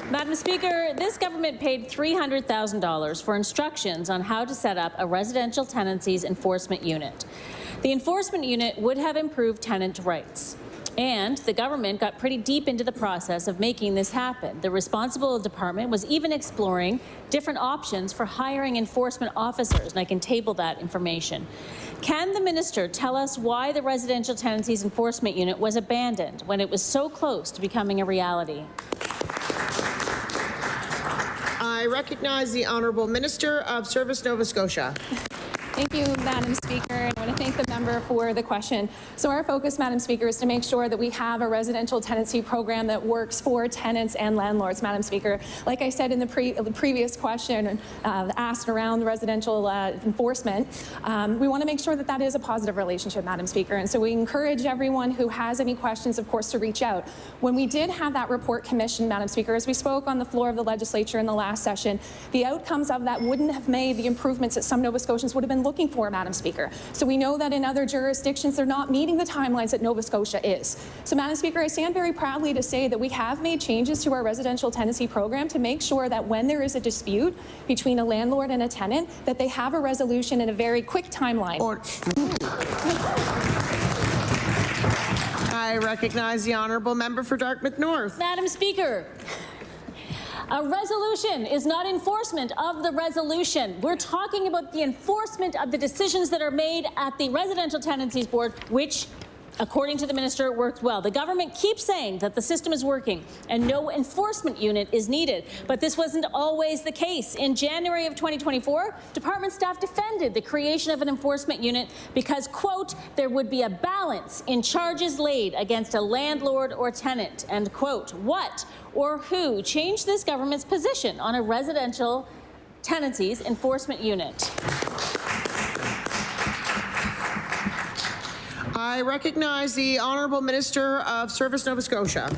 Madam Speaker, this government paid $300,000 for instructions on how to set up a residential tenancies enforcement unit. The enforcement unit would have improved tenant rights. And the government got pretty deep into the process of making this happen. The responsible department was even exploring different options for hiring enforcement officers, and I can table that information. Can the minister tell us why the Residential Tenancies Enforcement Unit was abandoned when it was so close to becoming a reality? I recognize the Honourable Minister of Service, Nova Scotia. Thank you, Madam Speaker, and I want to thank the member for the question. So our focus, Madam Speaker, is to make sure that we have a residential tenancy program that works for tenants and landlords, Madam Speaker. Like I said in the previous question asked around the residential enforcement, we want to make sure that that is a positive relationship, Madam Speaker. And so we encourage everyone who has any questions, of course, to reach out. When we did have that report commissioned, Madam Speaker, as we spoke on the floor of the legislature in the last session, the outcomes of that wouldn't have made the improvements that some Nova Scotians would have been looking for, Madam Speaker. So we know that in other jurisdictions they're not meeting the timelines that Nova Scotia is. So, Madam Speaker, I stand very proudly to say that we have made changes to our residential tenancy program to make sure that when there is a dispute between a landlord and a tenant, that they have a resolution in a very quick timeline. I recognize the Honourable Member for Dartmouth North. Madam Speaker, a resolution is not enforcement of the resolution. We're talking about the enforcement of the decisions that are made at the Residential Tenancies Board, which, according to the minister, worked well. The government keeps saying that the system is working and no enforcement unit is needed, but this wasn't always the case. In January of 2024, department staff defended the creation of an enforcement unit because, quote, there would be a balance in charges laid against a landlord or tenant, end quote. What or who changed this government's position on a residential tenancies enforcement unit? I recognize the Honourable Minister of Service, Nova Scotia.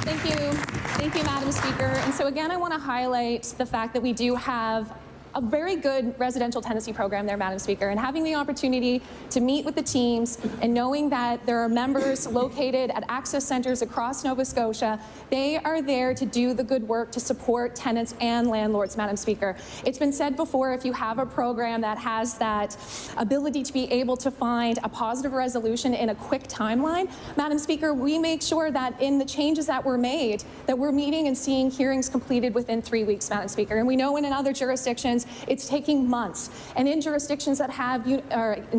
Thank you. Thank you, Madam Speaker. And so again, I want to highlight the fact that we do have a very good residential tenancy program there, Madam Speaker, and having the opportunity to meet with the teams and knowing that there are members located at access centres across Nova Scotia, they are there to do the good work to support tenants and landlords, Madam Speaker. It's been said before, if you have a program that has that ability to be able to find a positive resolution in a quick timeline, Madam Speaker, we make sure that in the changes that were made, that we're meeting and seeing hearings completed within 3 weeks, Madam Speaker. And we know in other jurisdictions, it's taking months. And in jurisdictions that have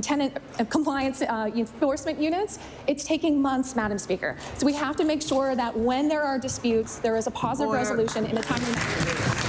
tenant compliance enforcement units, it's taking months, Madam Speaker. So we have to make sure that when there are disputes, there is a positive resolution in a timely manner.